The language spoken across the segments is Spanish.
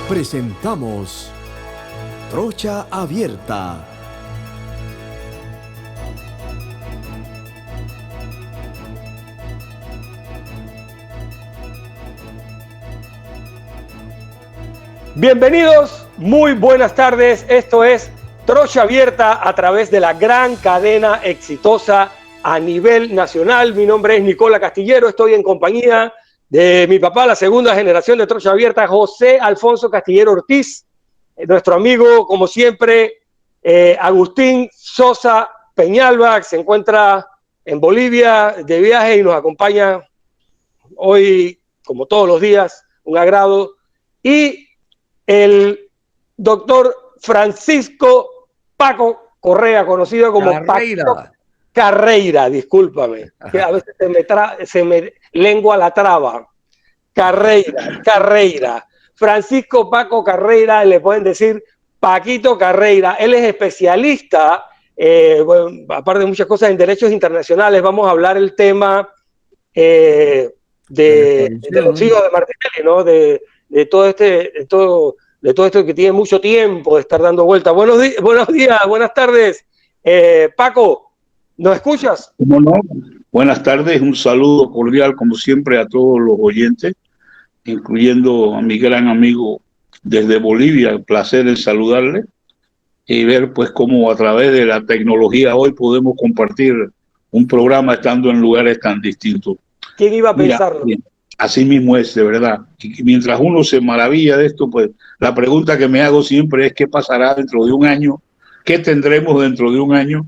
Presentamos Trocha Abierta. Bienvenidos, muy buenas tardes. Esto es Trocha Abierta a través de la gran cadena exitosa a nivel nacional. Mi nombre es Nicola Castillero, estoy en compañía de mi papá, la segunda generación de Trocha Abierta, José Alfonso Castillero Ortiz, nuestro amigo, como siempre, Agustín Sosa Peñalba, que se encuentra en Bolivia de viaje y nos acompaña hoy, como todos los días, un agrado. Y el doctor Francisco Paco Correa, conocido como Carreira. Carreira, discúlpame, que a veces se me lengua la traba. Carreira. Francisco Paco Carreira, le pueden decir Paquito Carreira. Él es especialista, bueno, aparte de muchas cosas, en derechos internacionales. Vamos a hablar el tema de los hijos de Martinelli, ¿no? De todo esto que tiene mucho tiempo de estar dando vueltas. Buenos días, buenas tardes. Paco, ¿nos escuchas? ¿Cómo no? Buenas tardes, un saludo cordial como siempre a todos los oyentes, incluyendo a mi gran amigo desde Bolivia. El placer en saludarle y ver pues cómo a través de la tecnología hoy podemos compartir un programa estando en lugares tan distintos. ¿Quién iba a pensarlo? Mira, así mismo es, de verdad. Y mientras uno se maravilla de esto, pues la pregunta que me hago siempre es ¿qué pasará dentro de un año? ¿Qué tendremos dentro de un año?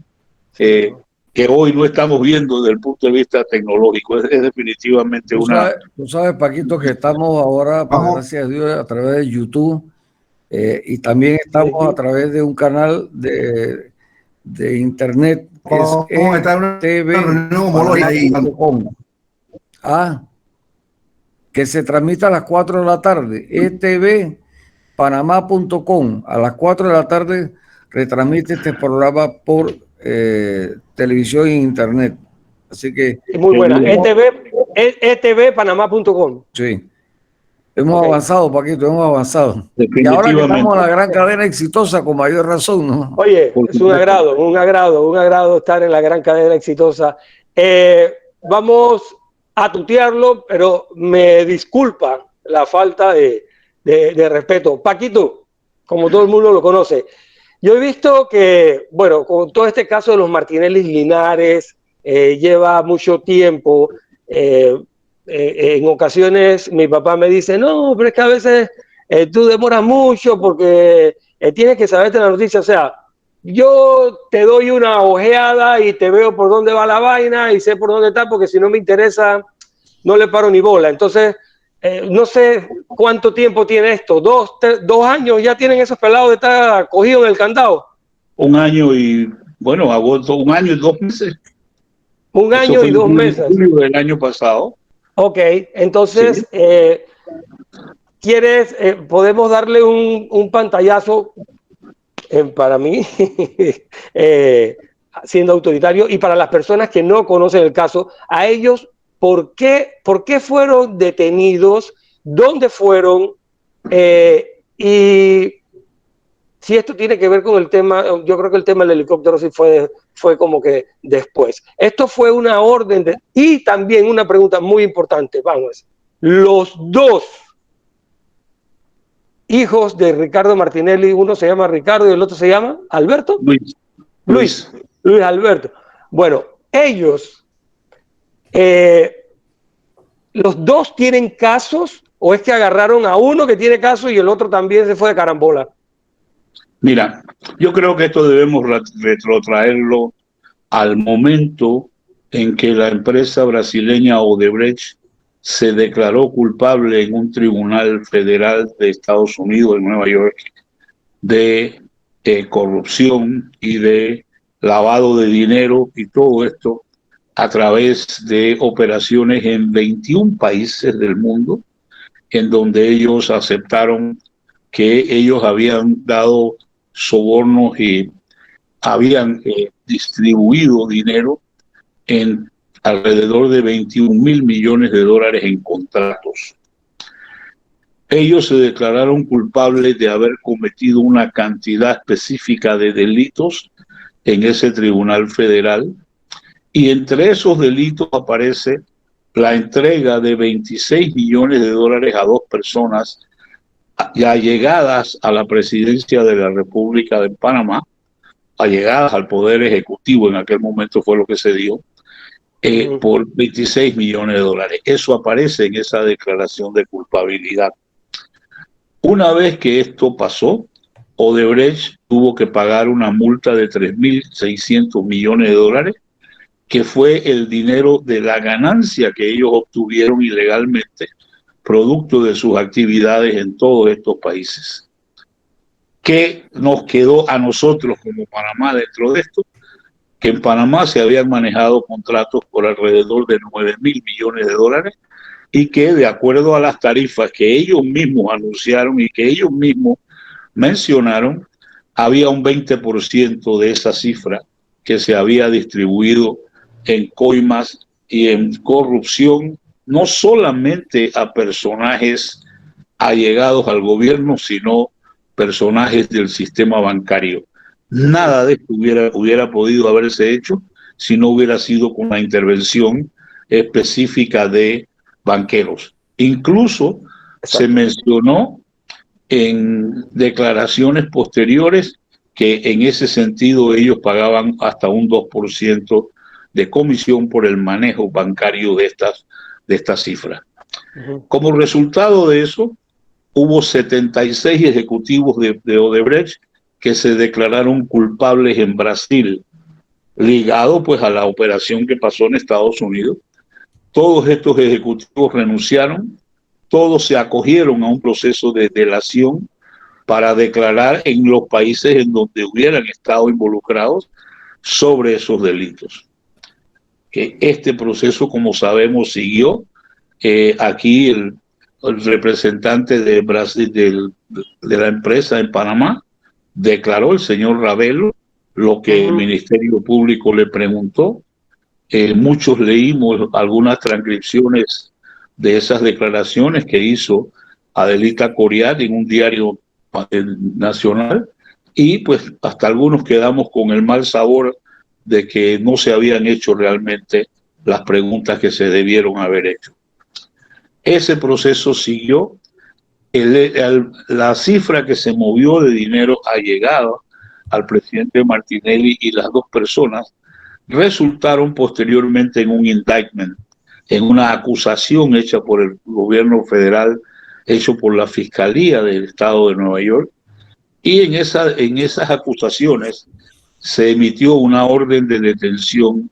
Que hoy no estamos viendo desde el punto de vista tecnológico. Es definitivamente Tú sabes, Paquito, que estamos ahora, pues, gracias a Dios, a través de YouTube y también estamos a través de un canal de internet que es tvpanamá.com. Que se transmite a las 4 de la tarde. tvpanamá.com. A las 4 de la tarde retransmite este programa por televisión e internet. Así que muy buena. etvpanamá.com. Sí. Hemos avanzado, Paquito, hemos avanzado. Y ahora que estamos en la gran cadena exitosa, con mayor razón, ¿no? Oye, es un agrado estar en la gran cadena exitosa. Vamos a tutearlo, pero me disculpa la falta de respeto. Paquito, como todo el mundo lo conoce, yo he visto que, bueno, con todo este caso de los Martinelli Linares, lleva mucho tiempo. En ocasiones mi papá me dice, no, pero es que a veces tú demoras mucho porque tienes que saberte la noticia. O sea, yo te doy una ojeada y te veo por dónde va la vaina y sé por dónde está, porque si no me interesa, no le paro ni bola. Entonces, no sé cuánto tiempo tiene esto. ¿2 años ya tienen esos pelados de estar cogidos en el candado? Un año y, bueno, agosto, 1 año y 2 meses. Un año y 2 meses. Julio del año pasado. Ok, entonces, sí. ¿Quieres, podemos darle un pantallazo para mí, siendo autoritario, y para las personas que no conocen el caso, a ellos, ¿por qué fueron detenidos? ¿Dónde fueron? Y si esto tiene que ver con el tema, yo creo que el tema del helicóptero sí fue como que después. Esto fue una orden y también una pregunta muy importante, vamos, los dos hijos de Ricardo Martinelli, uno se llama Ricardo y el otro se llama Alberto. Luis Alberto. Bueno, ellos, los dos tienen casos, o es que agarraron a uno que tiene caso y el otro también se fue de carambola. Mira, yo creo que esto debemos retrotraerlo al momento en que la empresa brasileña Odebrecht se declaró culpable en un tribunal federal de Estados Unidos, en Nueva York, de corrupción y de lavado de dinero y todo esto a través de operaciones en 21 países del mundo, en donde ellos aceptaron que ellos habían dado sobornos y habían distribuido dinero en alrededor de 21 mil millones de dólares en contratos. Ellos se declararon culpables de haber cometido una cantidad específica de delitos en ese tribunal federal, y entre esos delitos aparece la entrega de 26 millones de dólares a dos personas ya allegadas a la presidencia de la República de Panamá, allegadas al Poder Ejecutivo, en aquel momento fue lo que se dio, por 26 millones de dólares. Eso aparece en esa declaración de culpabilidad. Una vez que esto pasó, Odebrecht tuvo que pagar una multa de 3.600 millones de dólares, que fue el dinero de la ganancia que ellos obtuvieron ilegalmente, producto de sus actividades en todos estos países. ¿Qué nos quedó a nosotros como Panamá dentro de esto? Que en Panamá se habían manejado contratos por alrededor de 9.000 millones de dólares y que, de acuerdo a las tarifas que ellos mismos anunciaron y que ellos mismos mencionaron, había un 20% de esa cifra que se había distribuido en coimas y en corrupción, no solamente a personajes allegados al gobierno, sino personajes del sistema bancario. Nada de esto hubiera podido haberse hecho si no hubiera sido con la intervención específica de banqueros. Incluso se mencionó en declaraciones posteriores que en ese sentido ellos pagaban hasta un 2% de comisión por el manejo bancario de estas cifras. Como resultado de eso, hubo 76 ejecutivos de Odebrecht que se declararon culpables en Brasil, ligado pues a la operación que pasó en Estados Unidos. Todos estos ejecutivos renunciaron, todos se acogieron a un proceso de delación para declarar en los países en donde hubieran estado involucrados sobre esos delitos. Que este proceso, como sabemos, siguió. Aquí el representante de Brasil, de la empresa en Panamá, declaró, el señor Ravelo, lo que el Ministerio Público le preguntó. Muchos leímos algunas transcripciones de esas declaraciones que hizo Adelita Coriat en un diario nacional, y pues hasta algunos quedamos con el mal sabor de que no se habían hecho realmente las preguntas que se debieron haber hecho. Ese proceso siguió. La cifra que se movió de dinero allegado al presidente Martinelli y las dos personas resultaron posteriormente en un indictment, en una acusación hecha por el gobierno federal, hecho por la Fiscalía del Estado de Nueva York, y en esas acusaciones se emitió una orden de detención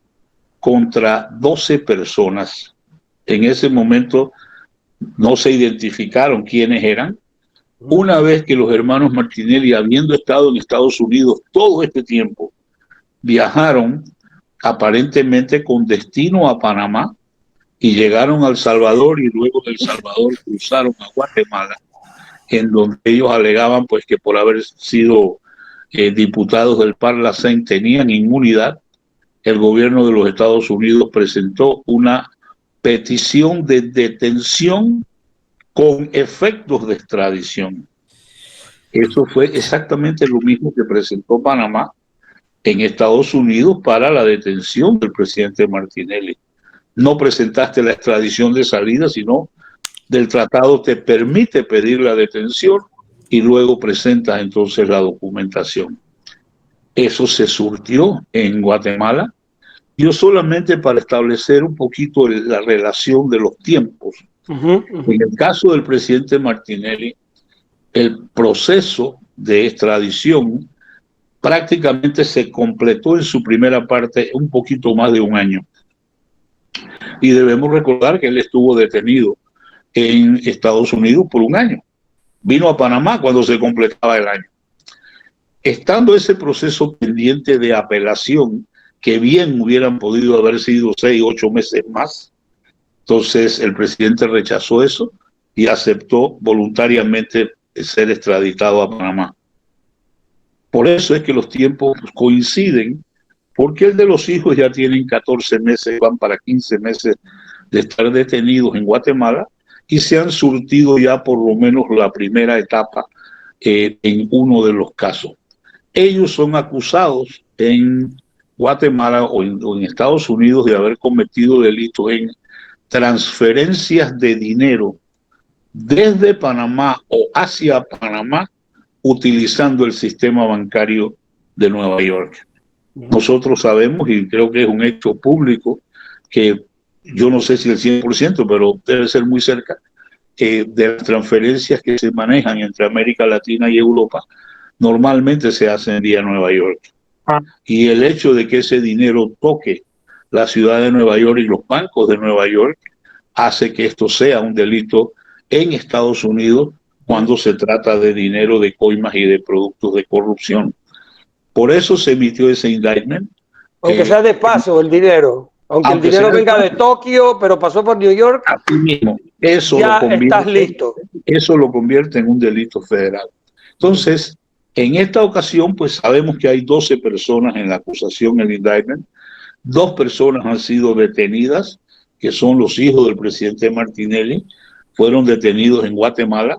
contra 12 personas. En ese momento no se identificaron quiénes eran. Una vez que los hermanos Martinelli, habiendo estado en Estados Unidos todo este tiempo, viajaron aparentemente con destino a Panamá y llegaron a El Salvador, y luego de El Salvador cruzaron a Guatemala, en donde ellos alegaban pues que por haber sido diputados del Parlacén tenían inmunidad. El gobierno de los Estados Unidos presentó una petición de detención con efectos de extradición. Eso fue exactamente lo mismo que presentó Panamá en Estados Unidos para la detención del presidente Martinelli. No presentaste la extradición de salida, sino del tratado te permite pedir la detención y luego presentas entonces la documentación. Eso se surtió en Guatemala. Yo solamente para establecer un poquito la relación de los tiempos. En el caso del presidente Martinelli, el proceso de extradición prácticamente se completó en su primera parte un poquito más de un año. Y debemos recordar que él estuvo detenido en Estados Unidos por un año. Vino a Panamá cuando se completaba el año. Estando ese proceso pendiente de apelación, que bien hubieran podido haber sido 6 u 8 meses más, entonces el presidente rechazó eso y aceptó voluntariamente ser extraditado a Panamá. Por eso es que los tiempos coinciden, porque el de los hijos ya tienen 14 meses, van para 15 meses de estar detenidos en Guatemala, y se han surtido ya por lo menos la primera etapa en uno de los casos. Ellos son acusados en Guatemala o en Estados Unidos de haber cometido delitos en transferencias de dinero desde Panamá o hacia Panamá utilizando el sistema bancario de Nueva York. Nosotros sabemos, y creo que es un hecho público, que yo no sé si el 100%, pero debe ser muy cerca, de las transferencias que se manejan entre América Latina y Europa, normalmente se hacen vía Nueva York. Y el hecho de que ese dinero toque la ciudad de Nueva York y los bancos de Nueva York hace que esto sea un delito en Estados Unidos cuando se trata de dinero de coimas y de productos de corrupción. Por eso se emitió ese indictment. Aunque sea de paso el dinero. Aunque el dinero venga de Tokio, pero pasó por New York. Así mismo. Eso ya estás listo. Eso lo convierte en un delito federal. Entonces, en esta ocasión, pues sabemos que hay 12 personas en la acusación, el indictment. 2 personas han sido detenidas, que son los hijos del presidente Martinelli. Fueron detenidos en Guatemala.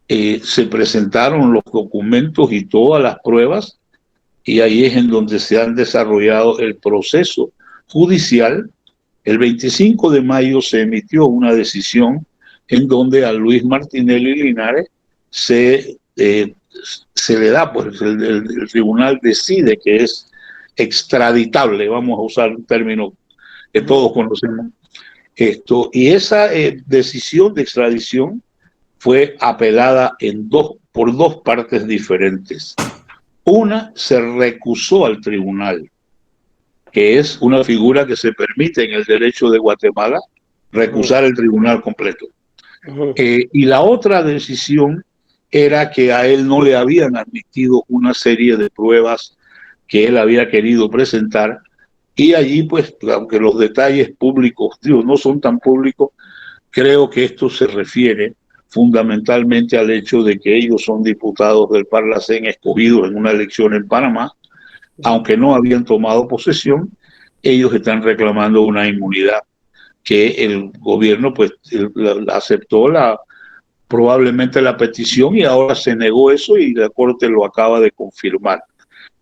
Se presentaron los documentos y todas las pruebas, y ahí es en donde se han desarrollado el proceso judicial. El 25 de mayo se emitió una decisión en donde a Luis Martinelli Linares se le da, pues el tribunal decide que es extraditable, vamos a usar un término que todos conocemos, y esa decisión de extradición fue apelada por 2 partes diferentes. Una se recusó al tribunal, que es una figura que se permite en el derecho de Guatemala, recusar el tribunal completo. Y la otra decisión era que a él no le habían admitido una serie de pruebas que él había querido presentar, y allí, pues, aunque los detalles públicos, no son tan públicos, creo que esto se refiere fundamentalmente al hecho de que ellos son diputados del Parlacén escogidos en una elección en Panamá. Aunque no habían tomado posesión, ellos están reclamando una inmunidad que el gobierno pues aceptó probablemente la petición, y ahora se negó eso y la Corte lo acaba de confirmar.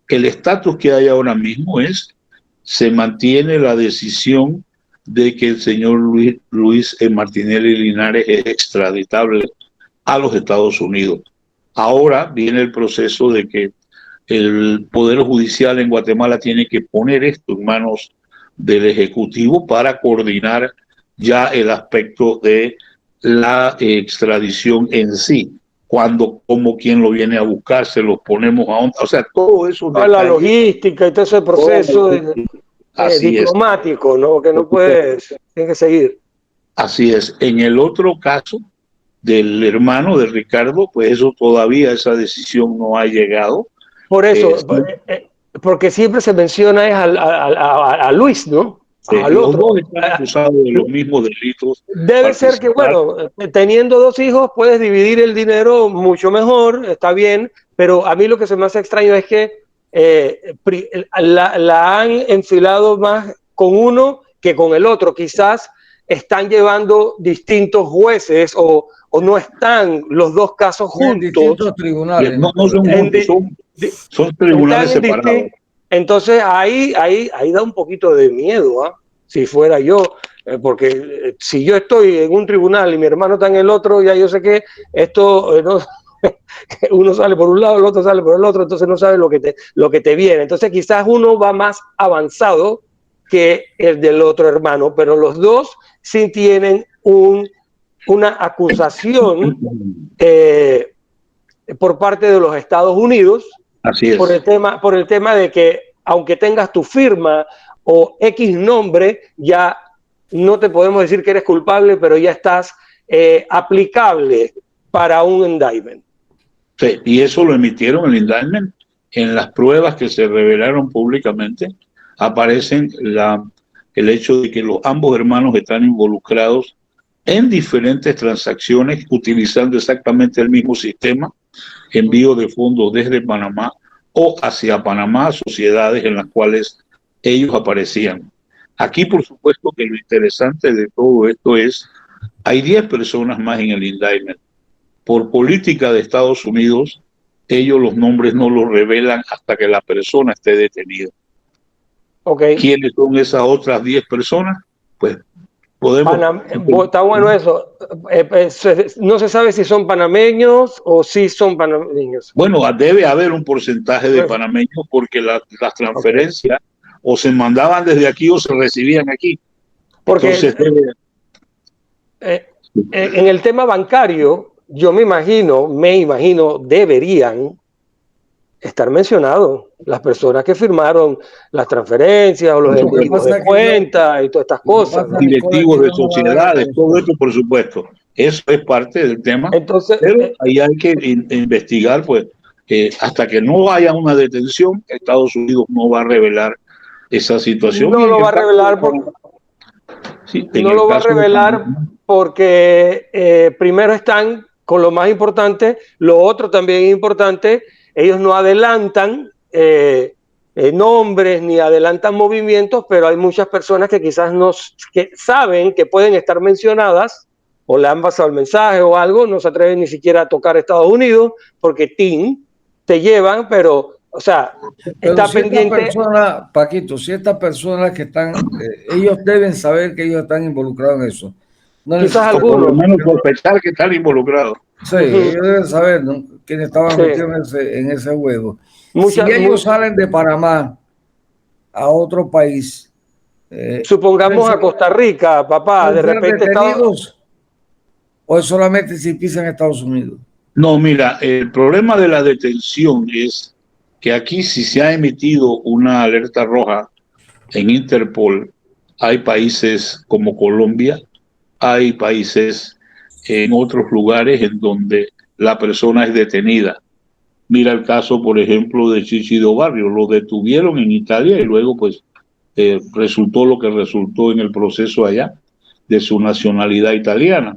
El estatus que hay ahora mismo se mantiene la decisión de que el señor Luis Martinelli Linares es extraditable a los Estados Unidos. Ahora viene el proceso de que el Poder Judicial en Guatemala tiene que poner esto en manos del Ejecutivo para coordinar ya el aspecto de la extradición en sí. Cuando, como quien lo viene a buscar, se los ponemos a onda. O sea, todo eso. La logística y todo ese proceso diplomático, ¿no? Que no puedes, tiene que seguir. Así es. En el otro caso del hermano de Ricardo, pues eso todavía, esa decisión no ha llegado. Por eso, porque siempre se menciona a Luis, ¿no? Los dos están acusados de los mismos delitos. Debe ser que, bueno, teniendo 2 hijos, puedes dividir el dinero mucho mejor, está bien, pero a mí lo que se me hace extraño es que la han enfilado más con uno que con el otro. Quizás están llevando distintos jueces o no están los 2 casos juntos. En distintos tribunales. No son juntos, son tribunales separados. Entonces ahí da un poquito de miedo, ¿eh? Si fuera yo, porque si yo estoy en un tribunal y mi hermano está en el otro, ya yo sé que esto no, uno sale por un lado, el otro sale por el otro, entonces no sabes lo que te viene. Entonces quizás uno va más avanzado que el del otro hermano, pero los 2 sí tienen una acusación por parte de los Estados Unidos. Así es. Por el tema de que aunque tengas tu firma o X nombre, ya no te podemos decir que eres culpable, pero ya estás aplicable para un indictment. Sí, y eso lo emitieron el indictment. En las pruebas que se revelaron públicamente aparecen el hecho de que ambos hermanos están involucrados en diferentes transacciones utilizando exactamente el mismo sistema, envío de fondos desde Panamá o hacia Panamá, sociedades en las cuales ellos aparecían. Aquí, por supuesto, que lo interesante de todo esto es hay 10 personas más en el indictment. Por política de Estados Unidos, ellos los nombres no los revelan hasta que la persona esté detenida. Okay. ¿Quiénes son esas otras 10 personas? Pues podemos... Está bueno eso. No se sabe si son panameños o si son panameños. Bueno, debe haber un porcentaje de panameños porque las transferencias o se mandaban desde aquí o se recibían aquí. Porque entonces, en el tema bancario, yo me imagino, deberían estar mencionados las personas que firmaron las transferencias o los directivos de cuenta y todas estas cosas. Directivos de sociedades, todo esto, por supuesto. Eso es parte del tema. Entonces, pero ahí hay que investigar, pues, hasta que no haya una detención, Estados Unidos no va a revelar esa situación. No lo va a revelar porque... Sí, no lo va a revelar porque primero están con lo más importante, lo otro también es importante, ellos no adelantan nombres ni adelantan movimientos, pero hay muchas personas que quizás que saben que pueden estar mencionadas o le han pasado el mensaje o algo, no se atreven ni siquiera a tocar Estados Unidos porque te llevan, pero... O sea, está si pendiente. Persona, Paquito, si estas personas que están, ellos deben saber que ellos están involucrados en eso. No quizás algunos. Por lo menos sospechar que están involucrados. Sí, ellos deben saber, ¿no?, quiénes estaban metidos en ese juego. Si ellos salen de Panamá a otro país. Supongamos a Costa Rica, papá, de repente detenidos, ¿o es solamente si pisan Estados Unidos? No, mira, el problema de la detención es que aquí si se ha emitido una alerta roja en Interpol, hay países como Colombia, hay países en otros lugares en donde la persona es detenida. Mira el caso, por ejemplo, de Chichido Barrio, lo detuvieron en Italia y luego pues resultó lo que resultó en el proceso allá de su nacionalidad italiana.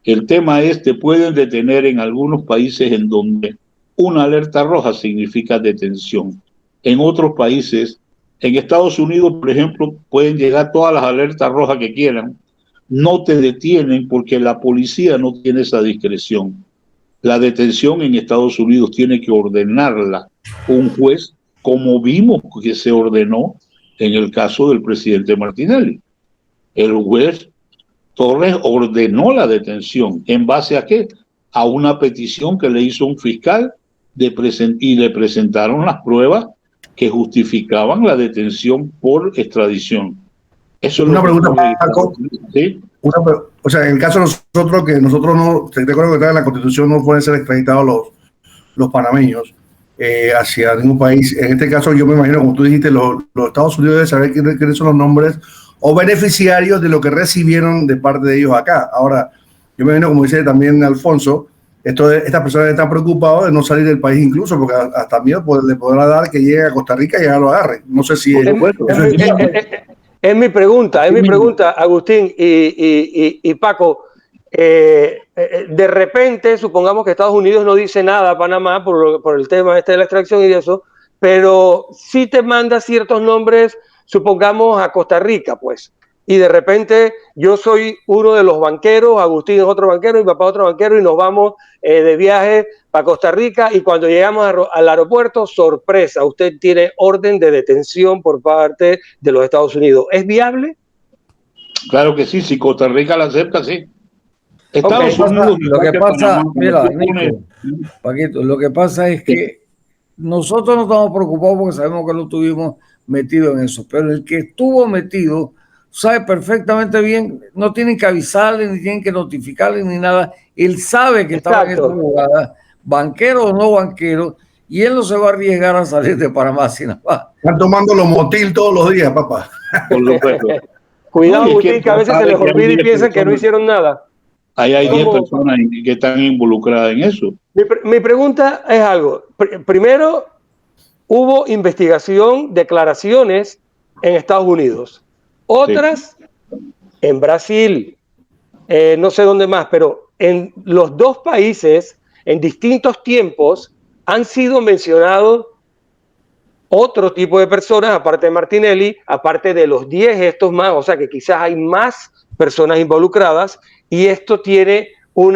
El tema es que pueden detener en algunos países en donde una alerta roja significa detención. En otros países, en Estados Unidos, por ejemplo, pueden llegar todas las alertas rojas que quieran. No te detienen porque la policía no tiene esa discreción. La detención en Estados Unidos tiene que ordenarla un juez, como vimos que se ordenó en el caso del presidente Martinelli. El juez Torres ordenó la detención. ¿En base a qué? A una petición que le hizo un fiscal y le presentaron las pruebas que justificaban la detención por extradición. Eso es una pregunta, Paco. ¿Sí? O sea, en el caso de nosotros, que nosotros no, te acuerdo que está en la Constitución, no pueden ser extraditados los panameños hacia ningún país. En este caso, yo me imagino, como tú dijiste, los Estados Unidos deben saber quiénes son los nombres o beneficiarios de lo que recibieron de parte de ellos acá. Ahora, yo me imagino, como dice también Alfonso, estas personas están preocupadas de no salir del país incluso, porque hasta miedo le podrá dar que llegue a Costa Rica y ya lo agarre. No sé si... Es mi pregunta, Agustín y Paco. De repente, supongamos que Estados Unidos no dice nada a Panamá por el tema de la extracción y de eso, pero sí te manda ciertos nombres, supongamos a Costa Rica, pues. Y de repente yo soy uno de los banqueros, Agustín es otro banquero, mi papá es otro banquero, y nos vamos de viaje para Costa Rica, y cuando llegamos al aeropuerto, sorpresa, usted tiene orden de detención por parte de los Estados Unidos. ¿Es viable? Claro que sí, si Costa Rica la acepta, sí. Estados Unidos, lo que pasa, mira, Nico, Paquito, lo que pasa es que nosotros no estamos preocupados porque sabemos que no estuvimos metidos en eso, pero el que estuvo metido sabe perfectamente bien, no tienen que avisarle, ni tienen que notificarle, ni nada. Él sabe que estaba en esa jugada, banquero o no banquero, y él no se va a arriesgar a salir de Panamá sin nada. Están tomando los motil todos los días, papá. Por supuesto. Cuidado, Agustín, que a veces se les olvida y piensan que no hicieron nada. Ahí hay 10 personas que están involucradas en eso. Mi pregunta es algo. Primero, hubo investigación, declaraciones en Estados Unidos. Otras en Brasil, no sé dónde más, pero en los dos países, en distintos tiempos, han sido mencionados otro tipo de personas, aparte de Martinelli, aparte de los 10 estos más, o sea que quizás hay más personas involucradas y esto tiene o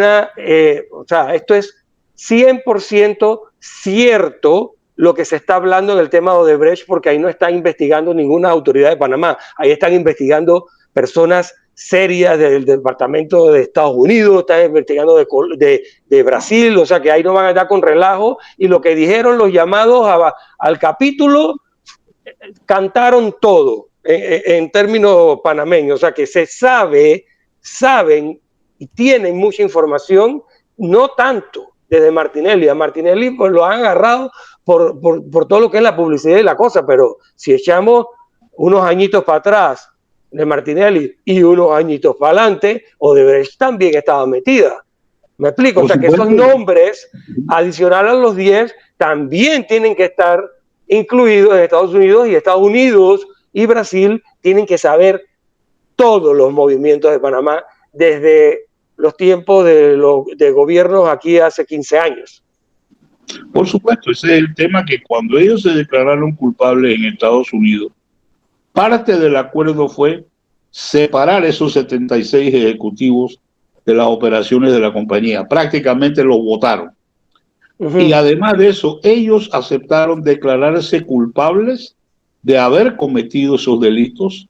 sea, esto es 100% cierto lo que se está hablando en el tema de Odebrecht, porque ahí no está investigando ninguna autoridad de Panamá, ahí están investigando personas serias del Departamento de Estados Unidos, están investigando de Brasil, o sea que ahí no van a estar con relajo, y lo que dijeron los llamados al capítulo, cantaron todo en términos panameños, o sea que saben y tienen mucha información, no tanto desde Martinelli. A Martinelli pues lo han agarrado por todo lo que es la publicidad y la cosa, pero si echamos unos añitos para atrás de Martinelli y unos añitos para adelante, Odebrecht también estaba metida. ¿Me explico? O sea que esos nombres, adicionales a los 10, también tienen que estar incluidos en Estados Unidos, y Estados Unidos y Brasil tienen que saber todos los movimientos de Panamá desde los tiempos de gobiernos aquí hace 15 años. Por supuesto, ese es el tema, que cuando ellos se declararon culpables en Estados Unidos, parte del acuerdo fue separar esos 76 ejecutivos de las operaciones de la compañía. Prácticamente los votaron. Y además de eso, ellos aceptaron declararse culpables de haber cometido esos delitos,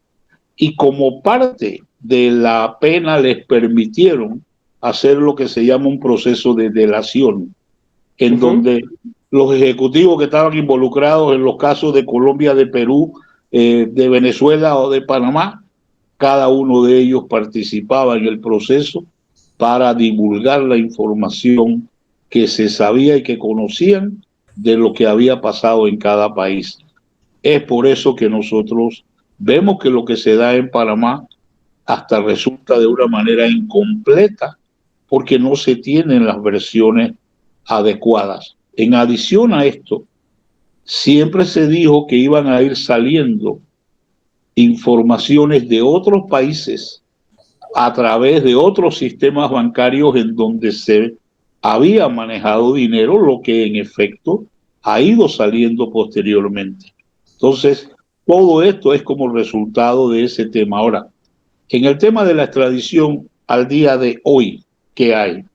y como parte de la pena les permitieron hacer lo que se llama un proceso de delación, en donde los ejecutivos que estaban involucrados en los casos de Colombia, de Perú, de Venezuela o de Panamá, cada uno de ellos participaba en el proceso para divulgar la información que se sabía y que conocían de lo que había pasado en cada país. Es por eso que nosotros vemos que lo que se da en Panamá hasta resulta de una manera incompleta, porque no se tienen las versiones adecuadas. En adición a esto, siempre se dijo que iban a ir saliendo informaciones de otros países a través de otros sistemas bancarios en donde se había manejado dinero, lo que en efecto ha ido saliendo posteriormente. Entonces, todo esto es como resultado de ese tema. Ahora, en el tema de la extradición, al día de hoy, ¿qué hay?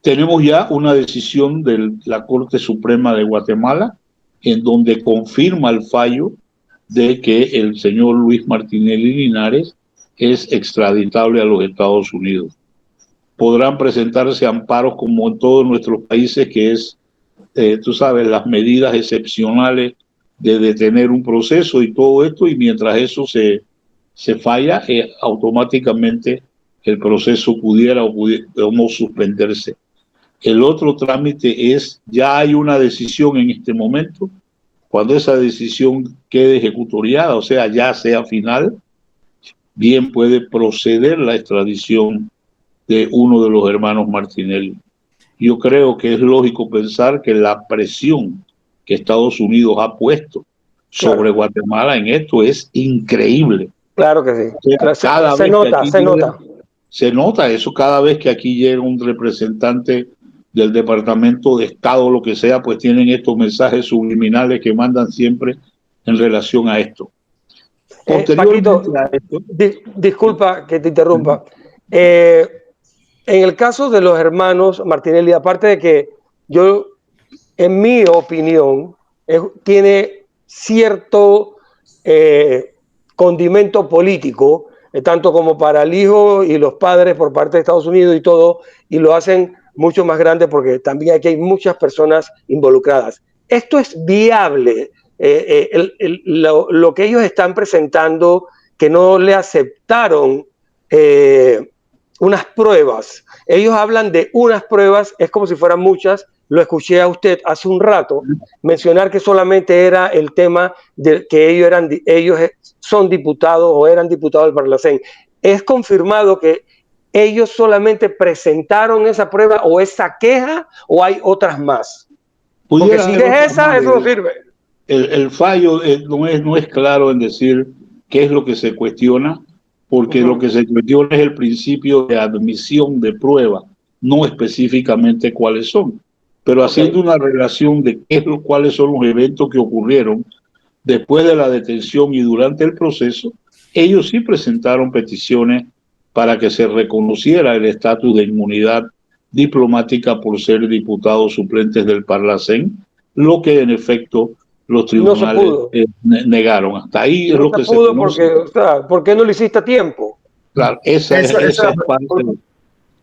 Tenemos ya una decisión de la Corte Suprema de Guatemala, en donde confirma el fallo de que el señor Luis Martinelli Linares es extraditable a los Estados Unidos. Podrán presentarse amparos como en todos nuestros países, que es, tú sabes, las medidas excepcionales de detener un proceso y todo esto, y mientras eso se falla, automáticamente el proceso pudiera o no suspenderse. El otro trámite es, ya hay una decisión en este momento, cuando esa decisión quede ejecutoriada, o sea, ya sea final, bien puede proceder la extradición de uno de los hermanos Martinelli. Yo creo que es lógico pensar que la presión que Estados Unidos ha puesto sobre Guatemala en esto es increíble. Claro que sí. O sea, se nota eso cada vez que aquí llega un representante del Departamento de Estado, lo que sea, pues tienen estos mensajes subliminales que mandan siempre en relación a esto. Paquito, disculpa que te interrumpa. En el caso de los hermanos Martinelli, aparte de que yo, en mi opinión, tiene cierto condimento político, tanto como para el hijo y los padres por parte de Estados Unidos y todo, y lo hacen mucho más grande porque también aquí hay muchas personas involucradas. Esto es viable, lo que ellos están presentando, que no le aceptaron unas pruebas. Ellos hablan de unas pruebas, es como si fueran muchas. Lo escuché a usted hace un rato mencionar que solamente era el tema de que ellos son diputados o eran diputados del Parlacén. ¿Es confirmado que ellos solamente presentaron esa prueba o esa queja, o hay otras más? Porque si es esa, eso no sirve. El fallo no es claro en decir qué es lo que se cuestiona, porque lo que se cuestiona es el principio de admisión de prueba, no específicamente cuáles son. Pero haciendo una relación de cuáles son los eventos que ocurrieron después de la detención y durante el proceso, ellos sí presentaron peticiones para que se reconociera el estatus de inmunidad diplomática por ser diputados suplentes del Parlacén, lo que en efecto los tribunales negaron. Hasta ahí es no lo que se pudo conoce. porque, o sea, ¿por qué no lo hiciste a tiempo? Claro, esa es parte. ¿Por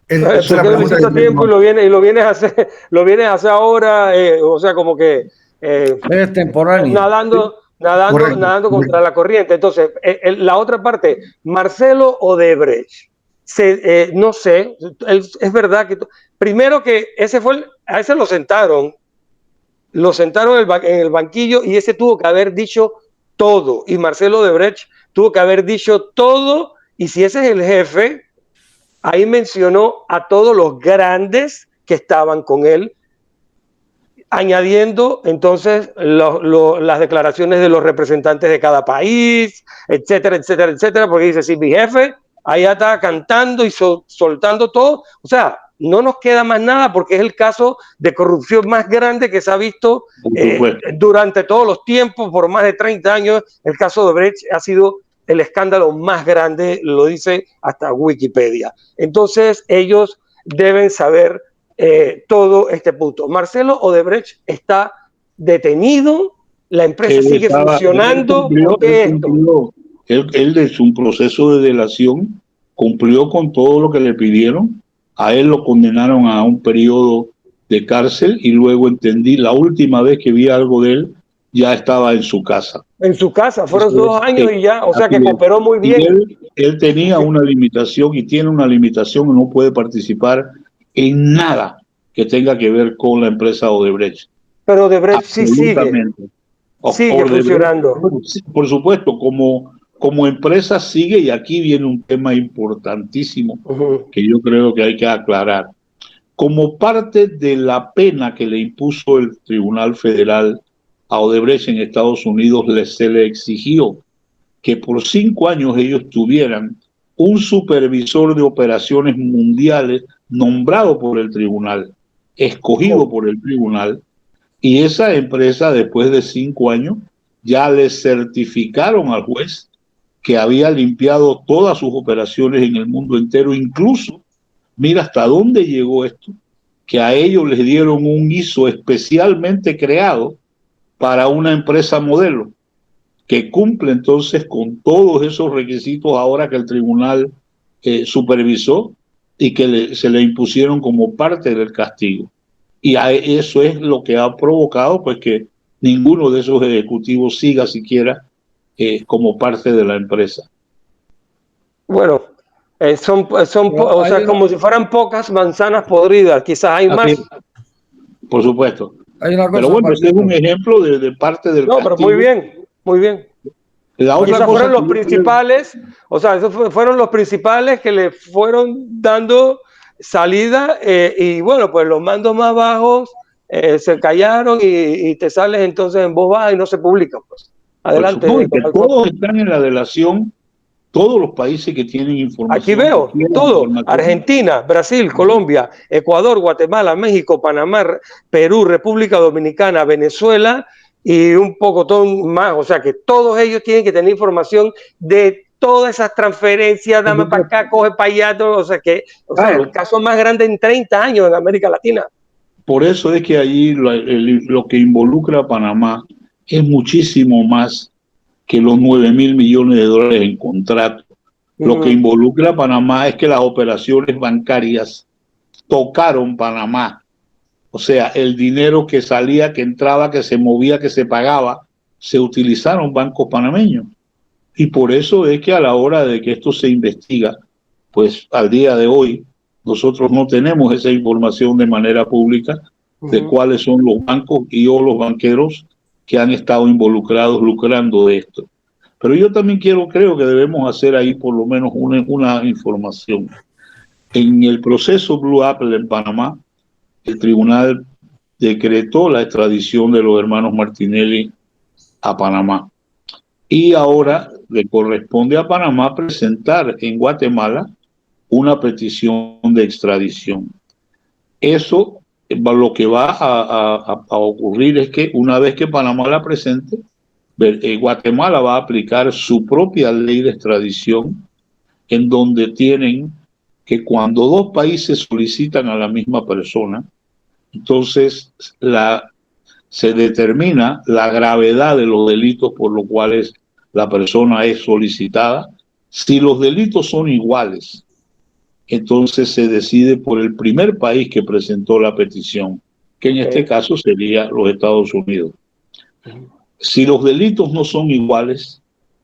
qué no lo hiciste a tiempo y lo vienes a hacer ahora? O sea, como que Es temporáneo. nadando contra la corriente. Entonces, la otra parte, Marcelo Odebrecht, no sé, es verdad que primero que a ese lo sentaron en el banquillo y ese tuvo que haber dicho todo. Y Marcelo Odebrecht tuvo que haber dicho todo. Y si ese es el jefe, ahí mencionó a todos los grandes que estaban con él, añadiendo entonces las declaraciones de los representantes de cada país, etcétera, etcétera, etcétera, porque dice, si mi jefe allá está cantando y soltando todo, o sea, no nos queda más nada porque es el caso de corrupción más grande que se ha visto durante todos los tiempos, por más de 30 años. El caso de Odebrecht ha sido el escándalo más grande, lo dice hasta Wikipedia. Entonces ellos deben saber todo este punto. Marcelo Odebrecht está detenido, la empresa sigue funcionando. Él de su proceso de delación cumplió con todo lo que le pidieron. A él lo condenaron a un periodo de cárcel y luego entendí, la última vez que vi algo de él, ya estaba en su casa. En su casa, fueron 2 años y ya, o sea que cooperó muy bien. Él tenía una limitación y tiene una limitación y no puede participar en nada que tenga que ver con la empresa Odebrecht. Pero Odebrecht sí sigue funcionando. Por supuesto, como empresa sigue, y aquí viene un tema importantísimo que yo creo que hay que aclarar. Como parte de la pena que le impuso el Tribunal Federal a Odebrecht en Estados Unidos, se le exigió que por 5 años ellos tuvieran un supervisor de operaciones mundiales nombrado por el tribunal, escogido por el tribunal, y esa empresa después de 5 años ya le certificaron al juez que había limpiado todas sus operaciones en el mundo entero. Incluso, mira hasta dónde llegó esto, que a ellos les dieron un ISO especialmente creado para una empresa modelo, que cumple entonces con todos esos requisitos ahora que el tribunal supervisó y que se le impusieron como parte del castigo. Y eso es lo que ha provocado pues que ninguno de esos ejecutivos siga siquiera como parte de la empresa. Bueno, o sea, como si fueran pocas manzanas podridas, quizás hay más. Por supuesto. Hay una cosa, pero bueno, ese es un ejemplo de parte del castigo. Pero muy bien, muy bien. La otra cosa fueron los principales, o sea, esos fueron los principales que le fueron dando salida y bueno, pues los mandos más bajos se callaron y te sales entonces en voz baja y no se publican. Pues. Adelante. Todos están en la delación, todos los países que tienen información. Aquí veo todo: Argentina, Brasil, Colombia, Ecuador, Guatemala, México, Panamá, Perú, República Dominicana, Venezuela y un pocotón más. O sea que todos ellos tienen que tener información de todas esas transferencias, dame para acá, coge para allá. O sea que sea, el caso más grande en 30 años en América Latina. Por eso es que allí lo que involucra a Panamá es muchísimo más que los 9.000 millones de dólares en contrato. Lo que involucra a Panamá es que las operaciones bancarias tocaron Panamá. O sea, el dinero que salía, que entraba, que se movía, que se pagaba, se utilizaron bancos panameños. Y por eso es que a la hora de que esto se investiga, pues al día de hoy, nosotros no tenemos esa información de manera pública de cuáles son los bancos o los banqueros que han estado involucrados lucrando de esto. Pero yo también creo que debemos hacer ahí por lo menos una información. En el proceso Blue Apple en Panamá, el tribunal decretó la extradición de los hermanos Martinelli a Panamá. Y ahora le corresponde a Panamá presentar en Guatemala una petición de extradición. Eso, lo que va a ocurrir es que una vez que Panamá la presente, Guatemala va a aplicar su propia ley de extradición en donde tienen que cuando dos países solicitan a la misma persona, entonces se determina la gravedad de los delitos por los cuales la persona es solicitada. Si los delitos son iguales, entonces se decide por el primer país que presentó la petición, que en este caso sería los Estados Unidos. Si los delitos no son iguales,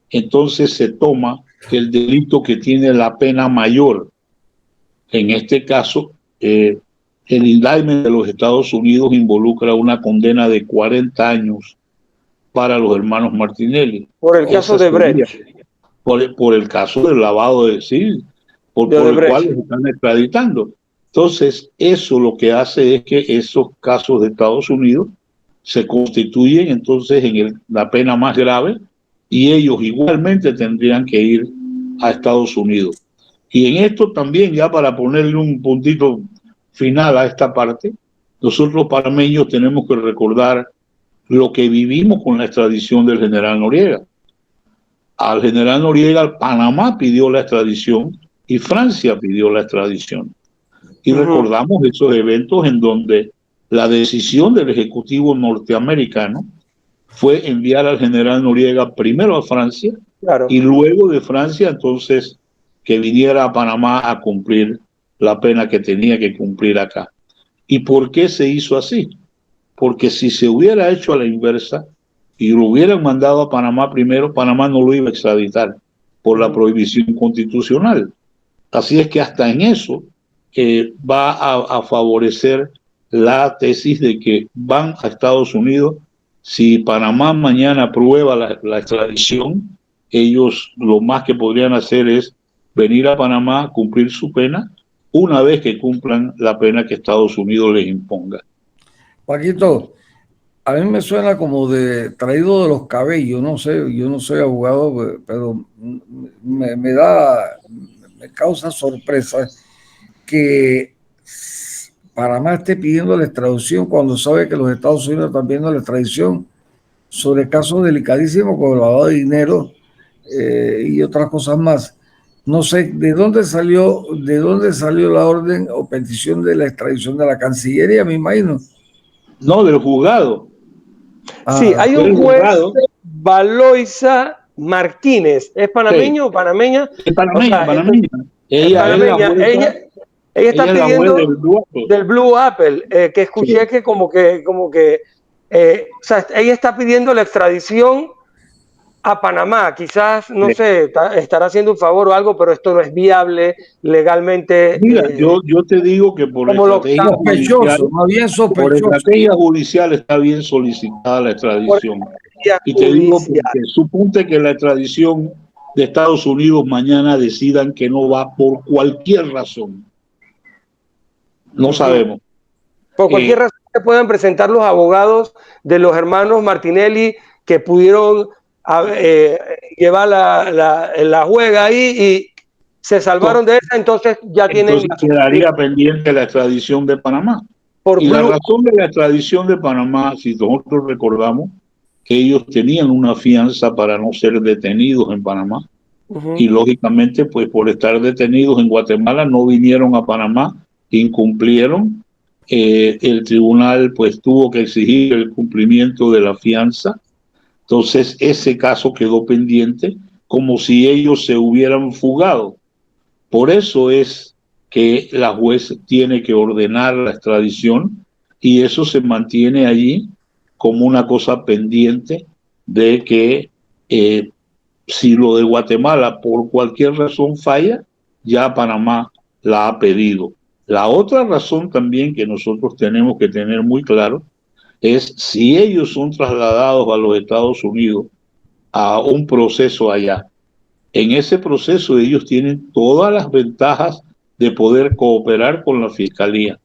entonces se toma el delito que tiene la pena mayor. En este caso, el indictment de los Estados Unidos involucra una condena de 40 años para los hermanos Martinelli. Por el caso de Brecht. Por el caso del lavado de sí, por el cual los están extraditando. Entonces, eso lo que hace es que esos casos de Estados Unidos se constituyen entonces en la pena más grave y ellos igualmente tendrían que ir a Estados Unidos. Y en esto también, ya para ponerle un puntito final a esta parte, nosotros panameños tenemos que recordar lo que vivimos con la extradición del general Noriega. Al general Noriega, Panamá pidió la extradición y Francia pidió la extradición. Y recordamos esos eventos en donde la decisión del Ejecutivo norteamericano fue enviar al general Noriega primero a Francia, y luego de Francia entonces que viniera a Panamá a cumplir la pena que tenía que cumplir acá. ¿Y por qué se hizo así? Porque si se hubiera hecho a la inversa y lo hubieran mandado a Panamá primero, Panamá no lo iba a extraditar por la prohibición constitucional. Así es que hasta en eso va a favorecer la tesis de que van a Estados Unidos. Si Panamá mañana aprueba la extradición, ellos lo más que podrían hacer es venir a Panamá, cumplir su pena, una vez que cumplan la pena que Estados Unidos les imponga. Paquito, a mí me suena como de traído de los cabellos, no sé, yo no soy abogado, pero me causa sorpresa que Panamá esté pidiendo la extradición cuando sabe que los Estados Unidos están pidiendo la extradición sobre casos delicadísimos como el lavado de dinero y otras cosas más. No sé de dónde salió la orden o petición de la extradición de la Cancillería, me imagino. No, del juzgado. Sí, hay un juez, Valoisa Martínez. ¿Es panameño o panameña? Es panameña, panameña. Ella está pidiendo del Blue Apple, que escuché que como que o sea, ella está pidiendo la extradición a Panamá. Quizás, no sé, estará haciendo un favor o algo, pero esto no es viable legalmente. Mira, yo te digo que por estrategia judicial está bien solicitada la extradición. Y te digo porque suponte que la extradición de Estados Unidos mañana decidan que no va por cualquier razón. No sabemos. Por cualquier razón que puedan presentar los abogados de los hermanos Martinelli que pudieron llevar la juega ahí y se salvaron de esa, entonces ya tienen... Quedaría pendiente la extradición de Panamá. La razón de la extradición de Panamá, si nosotros recordamos, que ellos tenían una fianza para no ser detenidos en Panamá, y lógicamente pues por estar detenidos en Guatemala no vinieron a Panamá, incumplieron, el tribunal pues tuvo que exigir el cumplimiento de la fianza. Entonces ese caso quedó pendiente como si ellos se hubieran fugado. Por eso es que la juez tiene que ordenar la extradición y eso se mantiene allí como una cosa pendiente de que si lo de Guatemala por cualquier razón falla, ya Panamá la ha pedido. La otra razón también que nosotros tenemos que tener muy claro es si ellos son trasladados a los Estados Unidos a un proceso allá. En ese proceso ellos tienen todas las ventajas de poder cooperar con la Fiscalía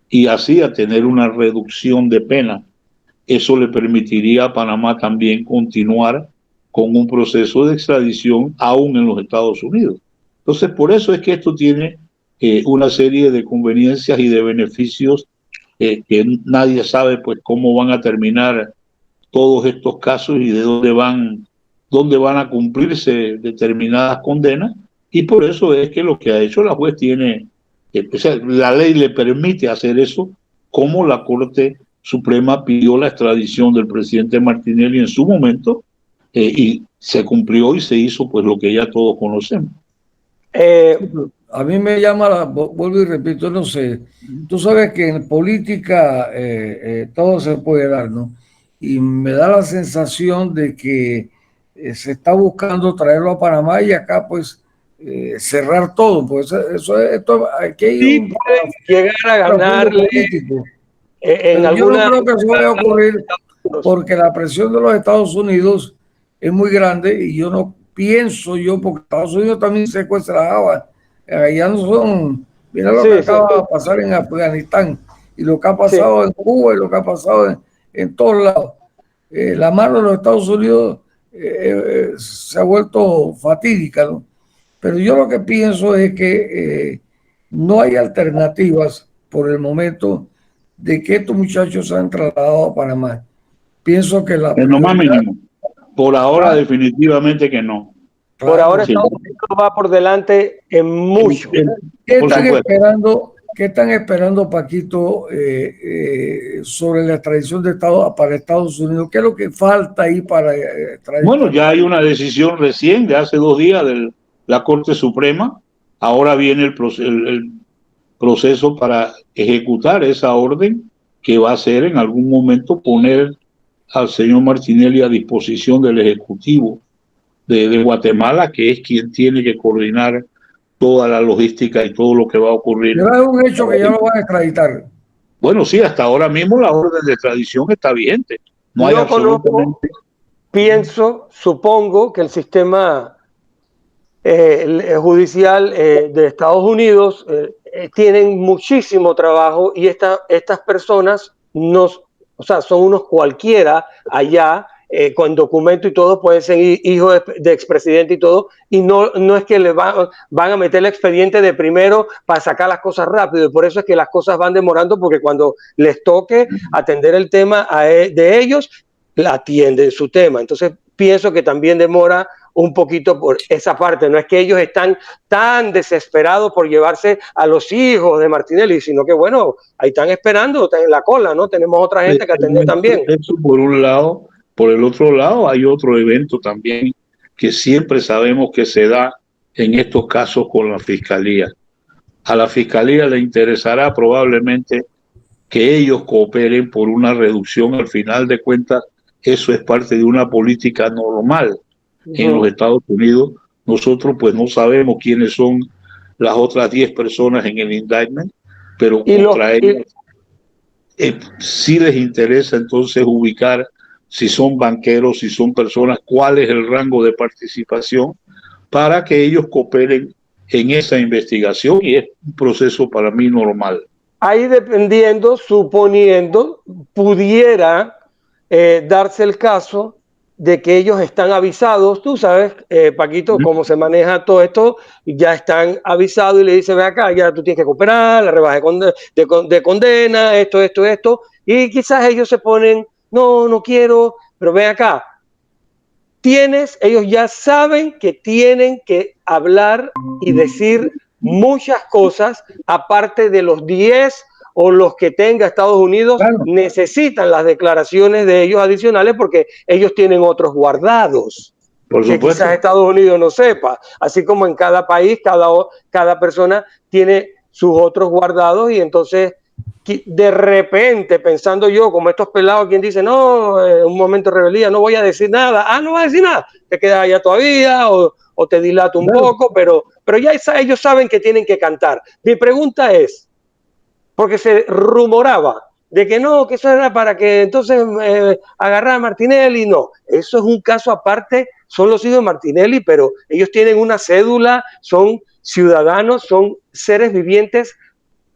y así a tener una reducción de pena. Eso le permitiría a Panamá también continuar con un proceso de extradición aún en los Estados Unidos. Entonces, por eso es que esto tiene una serie de conveniencias y de beneficios que nadie sabe pues cómo van a terminar todos estos casos y de dónde van a cumplirse determinadas condenas, Y por eso es que lo que ha hecho la juez tiene, o sea, la ley le permite hacer eso, como la Corte Suprema pidió la extradición del presidente Martinelli en su momento, y se cumplió y se hizo pues lo que ya todos conocemos. A mí me llama, vuelvo y repito, no sé, tú sabes que en política todo se puede dar, ¿no? Y me da la sensación de que se está buscando traerlo a Panamá y acá pues cerrar todo, pues aquí hay Sí, un puede llegar a ganarle político. en Pero yo no alguna... creo que eso vaya a ocurrir porque la presión de los Estados Unidos es muy grande y yo no pienso porque Estados Unidos también secuestraba. Allá no son, mira lo que acaba de pasar en Afganistán y lo que ha pasado en Cuba y lo que ha pasado en todos lados. La mano de los Estados Unidos se ha vuelto fatídica, ¿no? Pero yo lo que pienso es que no hay alternativas por el momento de que estos muchachos se han trasladado a Panamá. Pienso que la En lo más mínimo. Por ahora, definitivamente que no. Por ahora Estados Unidos va por delante en mucho. ¿Qué están esperando, Paquito, sobre la extradición de para Estados Unidos? ¿Qué es lo que falta ahí para extraditar? Bueno, ya hay una decisión recién de hace 2 días de la Corte Suprema. Ahora viene el proceso para ejecutar esa orden, que va a ser en algún momento poner al señor Martinelli a disposición del Ejecutivo de Guatemala, que es quien tiene que coordinar toda la logística y todo lo que va a ocurrir. Pero es un hecho que ya lo van a extraditar. Bueno, sí, hasta ahora mismo la orden de extradición está vigente. No hay absolutamente... Supongo que el sistema judicial de Estados Unidos tienen muchísimo trabajo y estas personas son unos cualquiera allá, con documento y todo, pueden ser hijos de expresidente y todo, y no es que le van a meter el expediente de primero para sacar las cosas rápido, y por eso es que las cosas van demorando, porque cuando les toque atender el tema de ellos, atienden su tema. Entonces pienso que también demora un poquito por esa parte. No es que ellos están tan desesperados por llevarse a los hijos de Martinelli, sino que bueno, ahí están esperando, están en la cola, ¿no? Tenemos otra gente que atender también. Eso por un lado. Por el otro lado, hay otro evento también que siempre sabemos que se da en estos casos con la Fiscalía. A la Fiscalía le interesará probablemente que ellos cooperen por una reducción. Al final de cuentas, eso es parte de una política normal en los Estados Unidos. Nosotros pues no sabemos quiénes son las otras 10 personas en el indictment, pero contra ellos sí les interesa entonces ubicar si son banqueros, si son personas, cuál es el rango de participación, para que ellos cooperen en esa investigación, y es un proceso para mí normal. Ahí suponiendo, pudiera darse el caso de que ellos están avisados. Tú sabes, Paquito, cómo se maneja todo esto, ya están avisados y le dicen, ve acá, ya tú tienes que cooperar, la rebaja de condena, esto, y quizás ellos se ponen, no quiero, pero ven acá, ellos ya saben que tienen que hablar y decir muchas cosas, aparte de los 10 o los que tenga Estados Unidos, claro. Necesitan las declaraciones de ellos adicionales porque ellos tienen otros guardados. Por supuesto. Que quizás Estados Unidos no sepa, así como en cada país, cada persona tiene sus otros guardados, y entonces de repente, pensando yo, como estos pelados, quien dice, no, un momento de rebeldía, no voy a decir nada, no vas a decir nada, te quedas allá todavía o te dilato un poco, pero ya ellos saben que tienen que cantar. Mi pregunta es, porque se rumoraba de que no, que eso era para que entonces agarrar a Martinelli. No, eso es un caso aparte, son los hijos de Martinelli, pero ellos tienen una cédula, son ciudadanos, son seres vivientes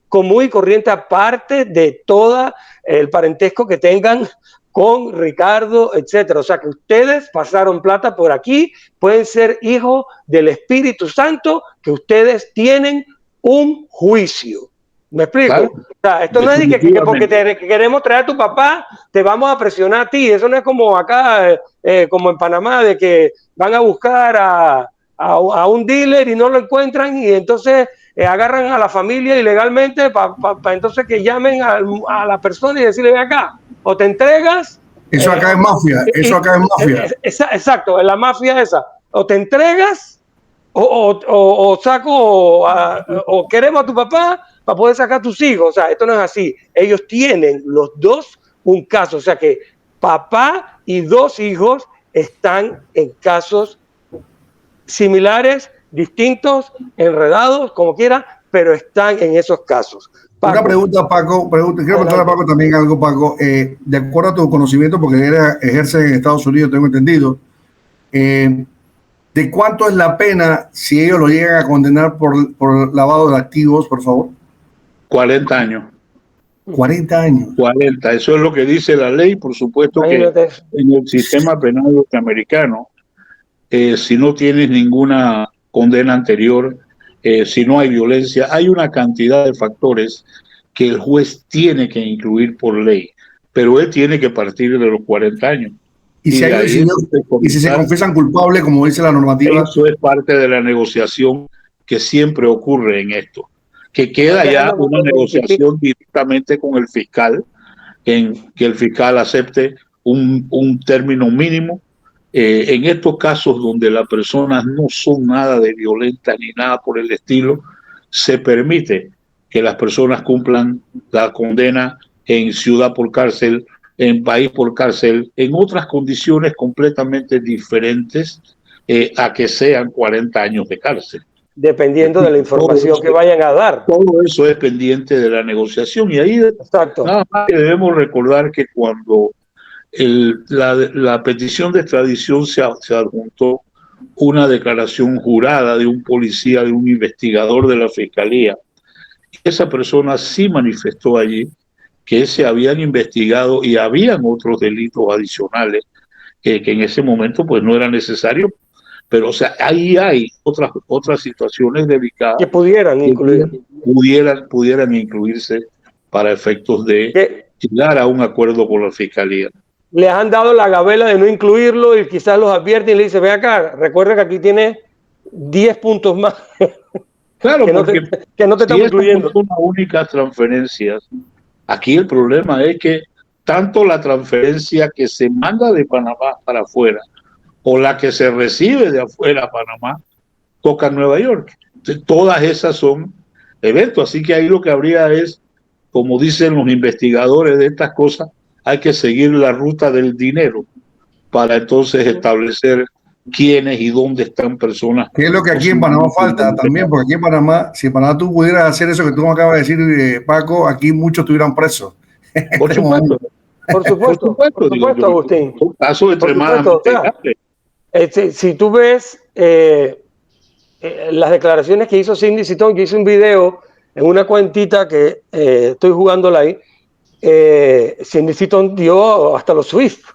común y corriente, aparte de todo el parentesco que tengan con Ricardo, etcétera. O sea, que ustedes pasaron plata por aquí, pueden ser hijos del Espíritu Santo, que ustedes tienen un juicio. ¿Me explico? Claro. O sea, esto no es que porque queremos traer a tu papá, te vamos a presionar a ti. Eso no es como acá, como en Panamá, de que van a buscar a un dealer y no lo encuentran y entonces agarran a la familia ilegalmente para entonces que llamen a la persona y decirle, ven acá, o te entregas. Eso acá es mafia, eso acá es mafia. Exacto, la mafia esa. O te entregas o saco o queremos a tu papá para poder sacar a tus hijos. O sea, esto no es así. Ellos tienen los dos un caso. O sea que papá y dos hijos están en casos similares, distintos, enredados, como quiera, pero están en esos casos. Paco, una pregunta, Paco. Quiero preguntarle a Paco también algo, Paco. De acuerdo a tu conocimiento, porque él ejerce en Estados Unidos, tengo entendido, ¿de cuánto es la pena si ellos lo llegan a condenar por lavado de activos, por favor? 40 años. 40 años. 40, eso es lo que dice la ley, por supuesto que en el sistema penal norteamericano, si no tienes ninguna condena anterior, si no hay violencia, hay una cantidad de factores que el juez tiene que incluir por ley, pero él tiene que partir de los 40 años. Y si se confiesan culpables, como dice la normativa. Eso es parte de la negociación que siempre ocurre en esto, que queda ya una negociación directamente con el fiscal, en que el fiscal acepte un término mínimo. En estos casos donde las personas no son nada de violentas ni nada por el estilo, se permite que las personas cumplan la condena en ciudad por cárcel, en país por cárcel, en otras condiciones completamente diferentes a que sean 40 años de cárcel. Dependiendo de la información que vayan a dar. Todo eso es pendiente de la negociación y ahí nada más que debemos recordar que cuando la petición de extradición se adjuntó una declaración jurada de un policía, de un investigador de la fiscalía. Esa persona sí manifestó allí que se habían investigado y habían otros delitos adicionales que en ese momento pues no era necesario, pero o sea, ahí hay otras situaciones delicadas que pudieran incluirse para efectos de llegar a un acuerdo con la fiscalía. Les han dado la gabela de no incluirlo y quizás los advierten y le dicen, ve acá, recuerda que aquí tiene 10 puntos más. Claro, que no te están incluyendo. Son las únicas transferencias. Aquí el problema es que tanto la transferencia que se manda de Panamá para afuera o la que se recibe de afuera a Panamá toca Nueva York. Entonces, todas esas son eventos. Así que ahí lo que habría es, como dicen los investigadores de estas cosas, hay que seguir la ruta del dinero para entonces establecer quiénes y dónde están personas. ¿Qué es lo que aquí en Panamá falta también? Porque aquí en Panamá, si en Panamá tú pudieras hacer eso que tú me acabas de decir, Paco, aquí muchos estuvieran presos. Por supuesto. Por supuesto, Agustín. Un caso extremadamente grave. Si tú ves las declaraciones que hizo Cindy Citón, que hizo un video en una cuentita que estoy jugándola ahí, Cindy Citón dio hasta los SWIFT